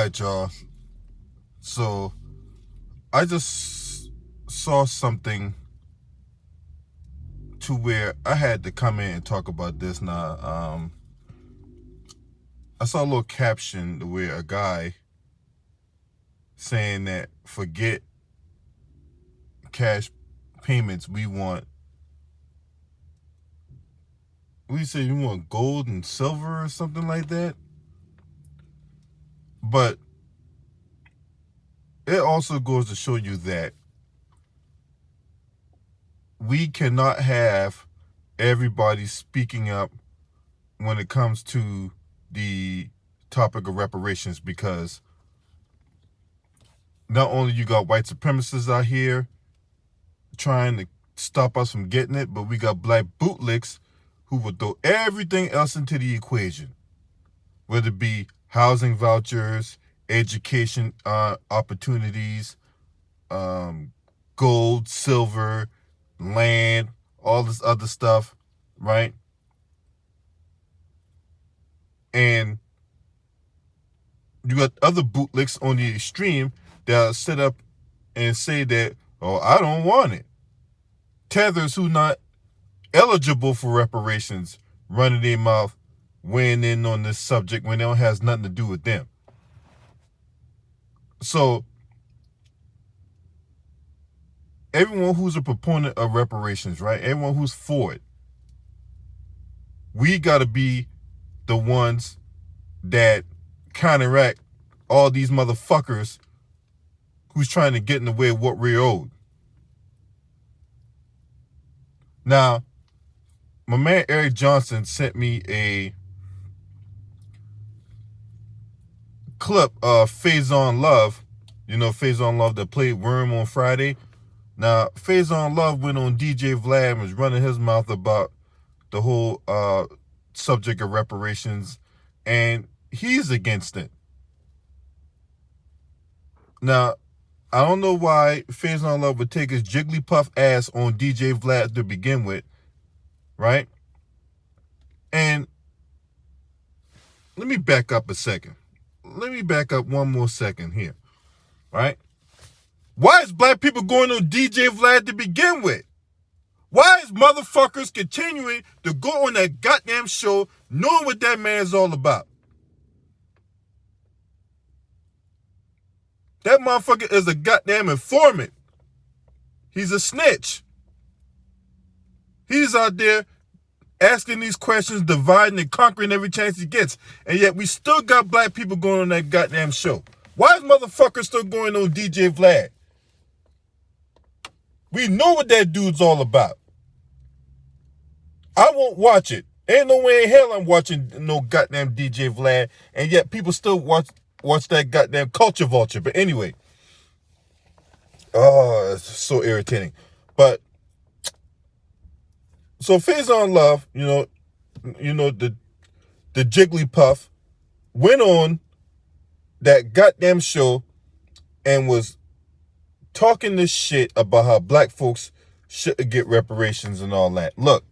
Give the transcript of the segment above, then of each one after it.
right, y'all. So I just saw something to where I had to come in and talk about this now. I saw a little caption where a guy saying that forget cash payments, we say you want gold and silver or something like that. But it also goes to show you that we cannot have everybody speaking up when it comes to the topic of reparations, because not only you got white supremacists out here trying to stop us from getting it, but we got black bootlicks who will throw everything else into the equation, whether it be housing vouchers, education opportunities, gold, silver, land, all this other stuff, right? And you got other bootlicks on the extreme that sit up and say that, oh, I don't want it. Tethers who not eligible for reparations running their mouth, weighing in on this subject when it has nothing to do with them. So everyone who's a proponent of reparations, right? Everyone who's for it, we got to be the ones that counteract all these motherfuckers who's trying to get in the way of what we're owed. Now, my man Eric Johnson sent me a clip of Faison Love, Faison Love that played Worm on Friday. Now, Faison Love went on DJ Vlad and was running his mouth about the whole subject of reparations, and he's against it. Now, I don't know why Faison Love would take his Jigglypuff ass on DJ Vlad to begin with, right? And let me back up a second. Let me back up one more second here, right? Why is black people going on DJ Vlad to begin with? Why is motherfuckers continuing to go on that goddamn show knowing what that man's all about? That motherfucker is a goddamn informant. He's a snitch. He's out there asking these questions, dividing and conquering every chance he gets. And yet we still got black people going on that goddamn show. Why is motherfuckers still going on DJ Vlad? We know what that dude's all about. I won't watch it. Ain't no way in hell I'm watching no goddamn DJ Vlad. And yet people still watch that goddamn culture vulture. But anyway. Oh, it's so irritating. But so Faison Love, the Jigglypuff, went on that goddamn show and was talking this shit about how black folks shouldn't get reparations and all that. Look,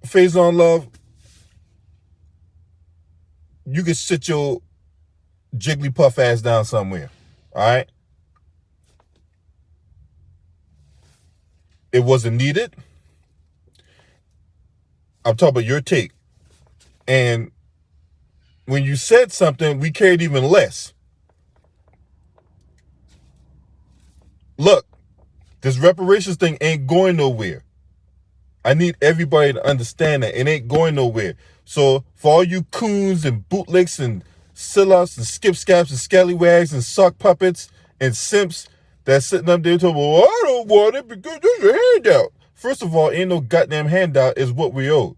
Faison Love, you can sit your Jigglypuff ass down somewhere, all right? It wasn't needed. I'm talking about your take. And when you said something, we cared even less. Look, this reparations thing ain't going nowhere. I need everybody to understand that. It ain't going nowhere. So for all you coons and bootlicks and sellouts and skip-scaps and scallywags and sock puppets and simps that's sitting up there talking, well, I don't want it because there's a handout. First of all, ain't no goddamn handout is what we owe.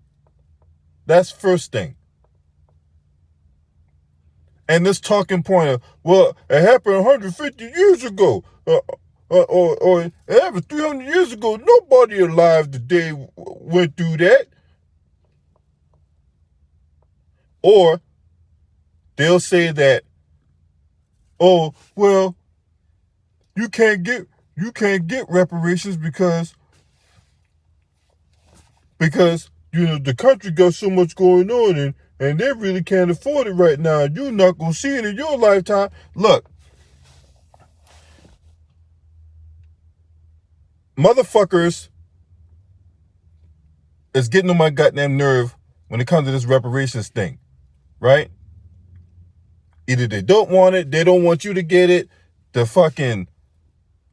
That's first thing. And this talking point of, well, it happened 150 years ago. Or it happened 300 years ago. Nobody alive today went through that. Or they'll say that, oh, well, you can't get reparations because the country got so much going on and they really can't afford it right now. You're not going to see it in your lifetime. Look, motherfuckers is getting on my goddamn nerve when it comes to this reparations thing, right? Either they don't want it, they don't want you to get it, the fucking,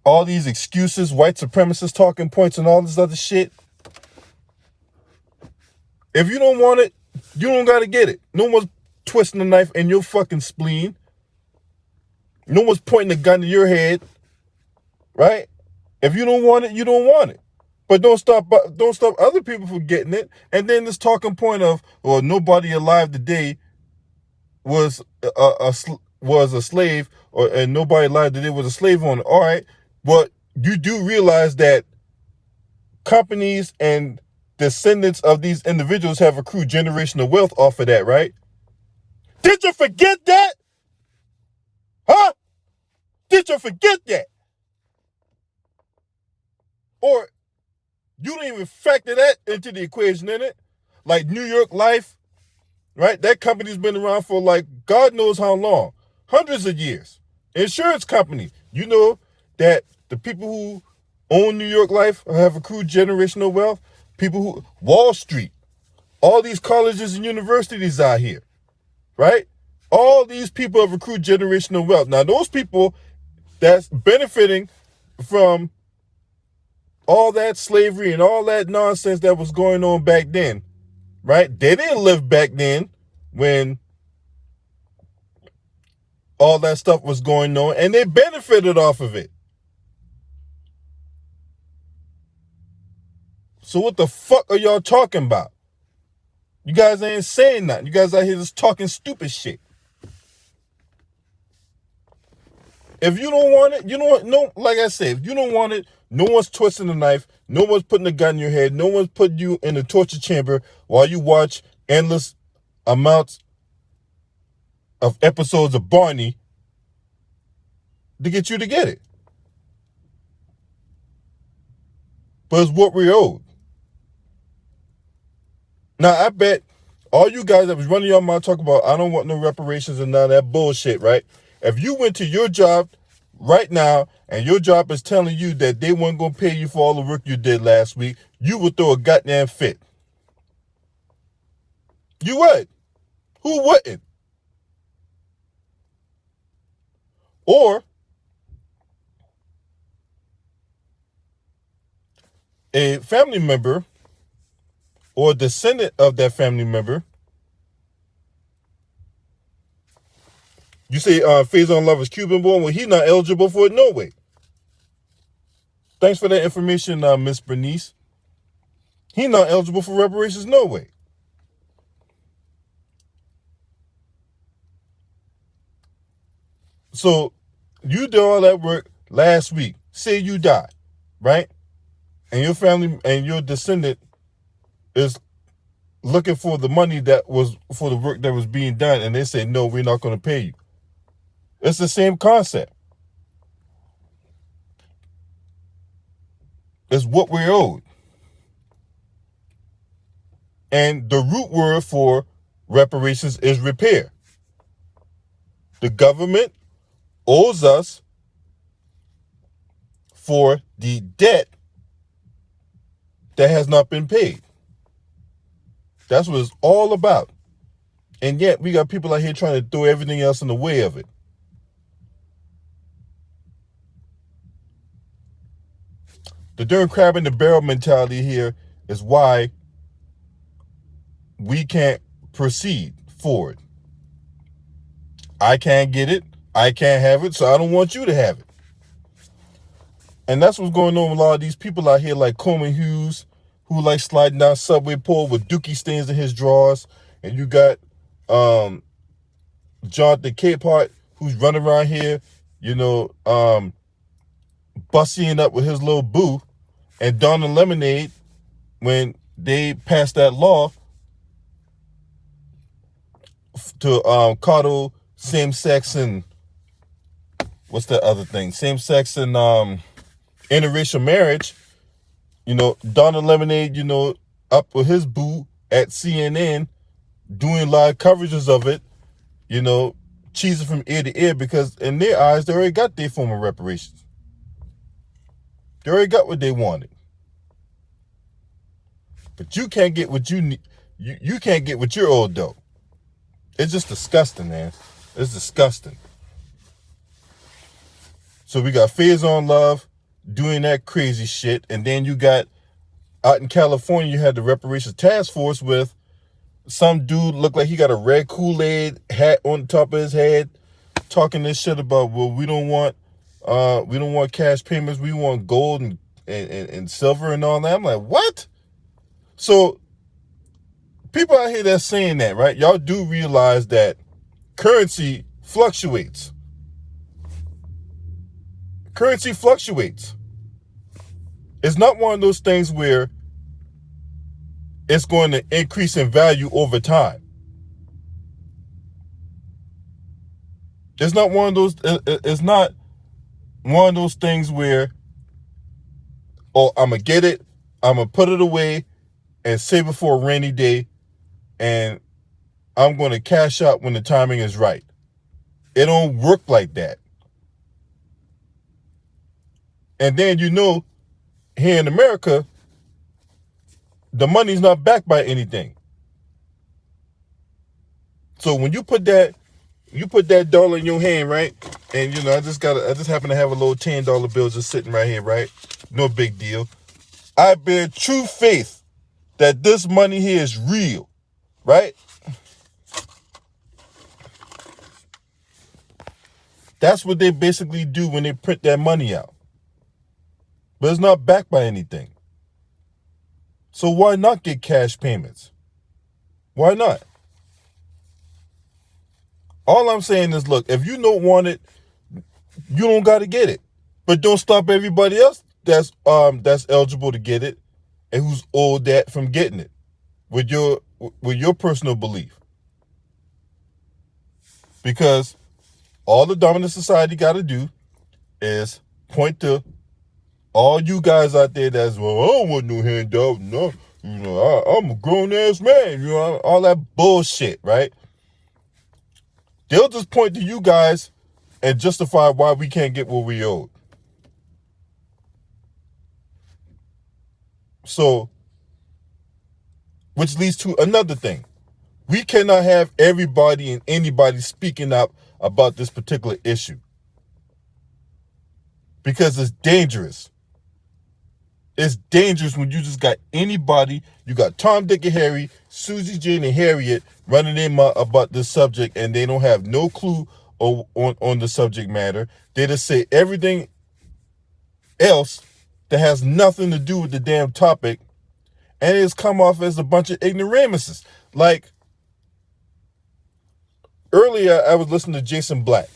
all these excuses, white supremacist talking points and all this other shit. If you don't want it, you don't got to get it. No one's twisting the knife in your fucking spleen. No one's pointing a gun to your head, right? If you don't want it, you don't want it. But don't stop other people from getting it. And then this talking point of, well, nobody alive today was a slave, and nobody alive today was a slave owner. All right, but you do realize that companies and descendants of these individuals have accrued generational wealth off of that, right? Did you forget that? Huh? Did you forget that? Or you don't even factor that into the equation, in it? Like New York Life, right? That company's been around for like God knows how long. Hundreds of years. Insurance company. You know that the people who own New York Life have accrued generational wealth. People who, Wall Street, all these colleges and universities out here, right? All these people have accrued generational wealth. Now, those people that's benefiting from all that slavery and all that nonsense that was going on back then, right? They didn't live back then when all that stuff was going on, and they benefited off of it. So what the fuck are y'all talking about? You guys ain't saying nothing. You guys out here just talking stupid shit. If you don't want it, you don't want, no, like I said, if you don't want it, no one's twisting the knife, no one's putting a gun in your head, no one's putting you in a torture chamber while you watch endless amounts of episodes of Barney to get you to get it. But it's what we're owed. Now, I bet all you guys that was running your mouth talking about, I don't want no reparations and none of that bullshit, right? If you went to your job right now and your job is telling you that they weren't going to pay you for all the work you did last week, you would throw a goddamn fit. You would. Who wouldn't? Or a family member or a descendant of that family member. You say Faison Love is Cuban born. Well, he's not eligible for it, no way. Thanks for that information, Miss Bernice. He's not eligible for reparations, no way. So you did all that work last week. Say you die, right? And your family and your descendant is looking for the money that was for the work that was being done, and they say, no, we're not going to pay you. It's the same concept. It's what we're owed. And the root word for reparations is repair. The government owes us for the debt that has not been paid. That's what it's all about. And yet we got people out here trying to throw everything else in the way of it. The darn crab in the barrel mentality here is why we can't proceed forward. I can't get it. I can't have it, so I don't want you to have it. And that's what's going on with a lot of these people out here like Coleman Hughes, who like sliding down subway pole with dookie stains in his drawers. And you got Jonathan Capehart, who's running around here, bussying up with his little boo. And Donna Lemonade, when they passed that law to coddle same-sex and what's the other thing? Same-sex and interracial marriage, Donna Lemonade, up with his boo at CNN, doing live coverages of it, cheesing from ear to ear, because in their eyes, they already got their form of reparations. They already got what they wanted. But you can't get what you need. You can't get what you're owed, though. It's just disgusting, man. It's disgusting. So we got Phase on Love doing that crazy shit. And then you got, out in California, you had the Reparations Task Force with some dude looked like he got a red Kool-Aid hat on top of his head, talking this shit about, well, we don't want cash payments, we want gold and silver and all that. I'm like, what? So people out here that's saying that, right? Y'all do realize that currency fluctuates. Currency fluctuates. It's not one of those things where it's going to increase in value over time. It's not one of those. It's not one of those things where, oh, I'm gonna get it, I'm gonna put it away, and save it for a rainy day, and I'm going to cash out when the timing is right. It don't work like that. And then here in America, the money's not backed by anything. So when you put that dollar in your hand, right? And I just happen to have a little $10 bill just sitting right here, right? No big deal. I bear true faith that this money here is real, right? That's what they basically do when they print that money out. But it's not backed by anything. So why not get cash payments? Why not? All I'm saying is, look, if you don't want it, you don't got to get it. But don't stop everybody else that's eligible to get it and who's owed that from getting it with your personal belief. Because all the dominant society got to do is point to all you guys out there that's, well, I don't want no handout. No, I'm a grown-ass man. All that bullshit, right? They'll just point to you guys and justify why we can't get what we owed. So, which leads to another thing. We cannot have everybody and anybody speaking up about this particular issue, because it's dangerous. It's dangerous when you just got anybody, you got Tom, Dick, and Harry, Susie, Jane, and Harriet running their mouth about this subject, and they don't have no clue on the subject matter. They just say everything else that has nothing to do with the damn topic, and it's come off as a bunch of ignoramuses. Like, earlier I was listening to Jason Black,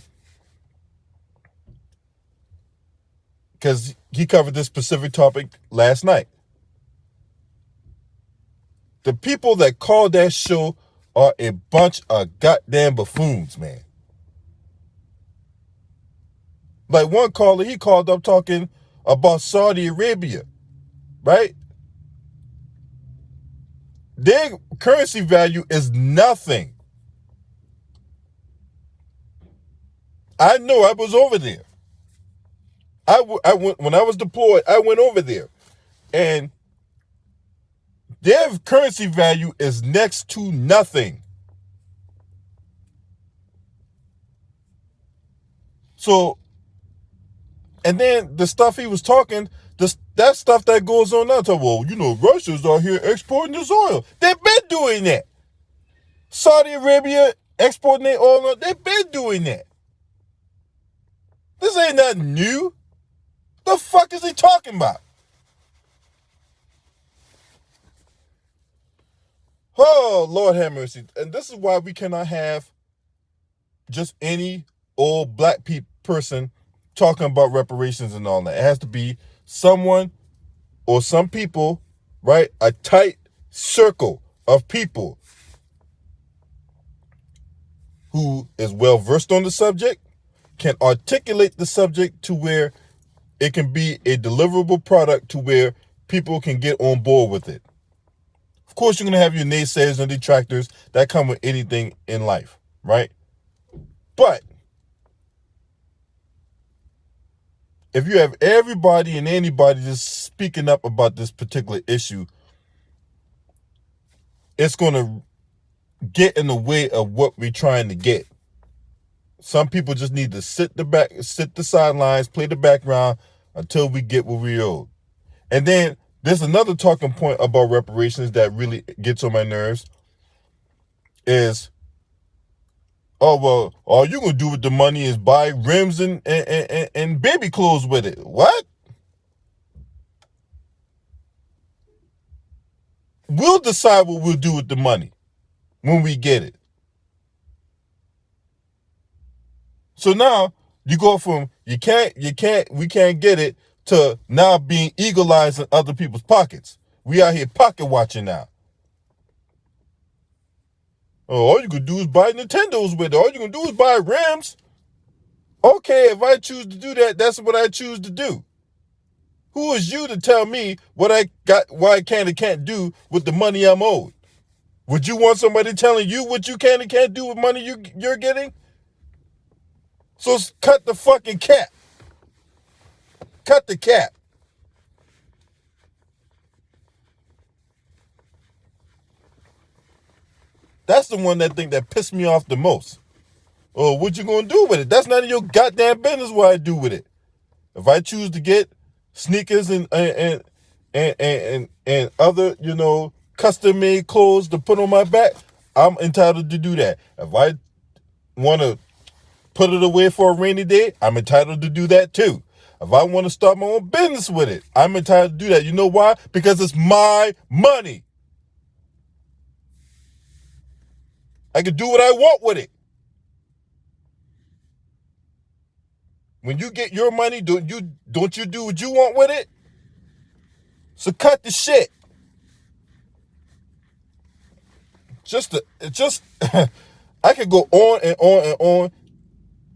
because he covered this specific topic last night. The people that call that show are a bunch of goddamn buffoons, man. Like one caller, he called up talking about Saudi Arabia, right? Their currency value is nothing. I know, I was over there. I went, when I was deployed, I went over there, and their currency value is next to nothing. So, and then the stuff he was talking, that stuff that goes on now, well, Russia's out here exporting this oil. They've been doing that. Saudi Arabia exporting their oil, they've been doing that. This ain't nothing new. The fuck is he talking about? Oh, Lord have mercy. And this is why we cannot have just any old black person talking about reparations and all that. It has to be someone or some people, right? A tight circle of people who is well versed on the subject, can articulate the subject to where it can be a deliverable product to where people can get on board with it. Of course, you're going to have your naysayers and detractors. That come with anything in life, right? But if you have everybody and anybody just speaking up about this particular issue, it's going to get in the way of what we're trying to get. Some people just need to sit the sidelines, play the background until we get what we owe. And then there's another talking point about reparations that really gets on my nerves is, oh, well, all you're going to do with the money is buy rims and baby clothes with it. What? We'll decide what we'll do with the money when we get it. So now you go from we can't get it to now being eagle-eyed in other people's pockets. We out here pocket watching now. Oh, all you can do is buy Nintendos with it. All you can do is buy rims. Okay, if I choose to do that, that's what I choose to do. Who is you to tell me what I can and can't do with the money I'm owed? Would you want somebody telling you what you can and can't do with money you're getting? So cut the fucking cap. Cut the cap. That's the one that pissed me off the most. Oh, what you gonna do with it? That's none of your goddamn business what I do with it. If I choose to get sneakers and other, custom made clothes to put on my back, I'm entitled to do that. If I want to put it away for a rainy day, I'm entitled to do that too. If I want to start my own business with it, I'm entitled to do that. You know why? Because it's my money. I can do what I want with it. When you get your money, don't you do what you want with it? So cut the shit. I could go on and on and on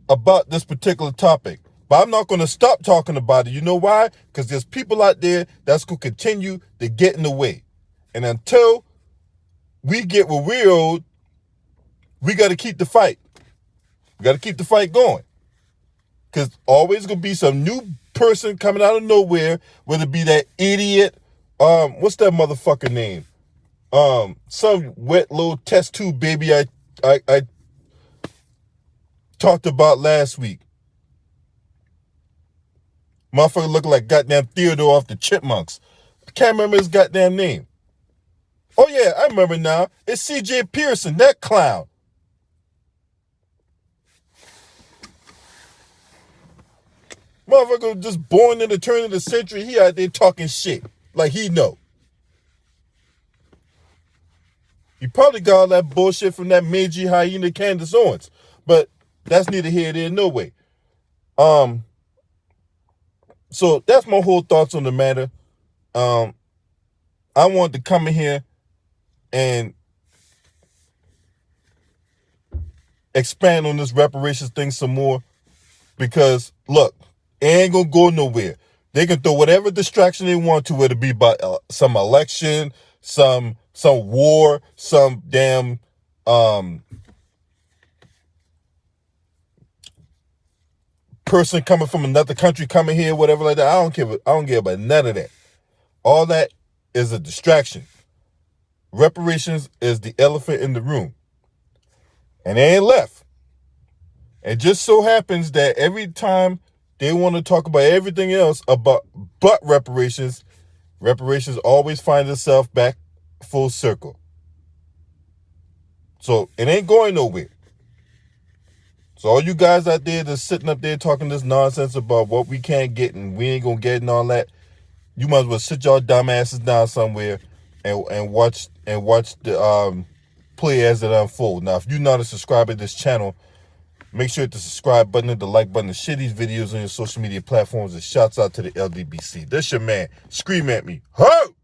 about this particular topic, but I'm not going to stop talking about it. You know why? Because there's people out there that's going to continue to get in the way. And until we get what we're owed, we got to keep the fight. We got to keep the fight going. Because always going to be some new person coming out of nowhere, whether it be that idiot, what's that motherfucker name? Some wet little test tube baby I talked about last week. Motherfucker looking like goddamn Theodore off the Chipmunks. I can't remember his goddamn name. Oh yeah, I remember now. It's C.J. Pearson, that clown. Motherfucker just born in the turn of the century. He out there talking shit like he know. He probably got all that bullshit from that Meiji hyena Candace Owens. But that's neither here nor there, no way. So that's my whole thoughts on the matter. I wanted to come in here and expand on this reparations thing some more. Because, look, it ain't going to go nowhere. They can throw whatever distraction they want to, whether it be about some election, some war, some damn person coming from another country coming here, whatever like that. I don't care about none of that. All that is a distraction. Reparations is the elephant in the room. And they ain't left. It just so happens that every time they want to talk about everything else but reparations always finds itself back full circle. So it ain't going nowhere. So all you guys out there that's sitting up there talking this nonsense about what we can't get and we ain't gonna get and all that, you might as well sit y'all dumb asses down somewhere and watch the play as it unfolds. Now, if you're not a subscriber to this channel, make sure to hit the subscribe button and the like button to share these videos on your social media platforms, and shouts out to the LDBC. This your man. Scream at me. Ho!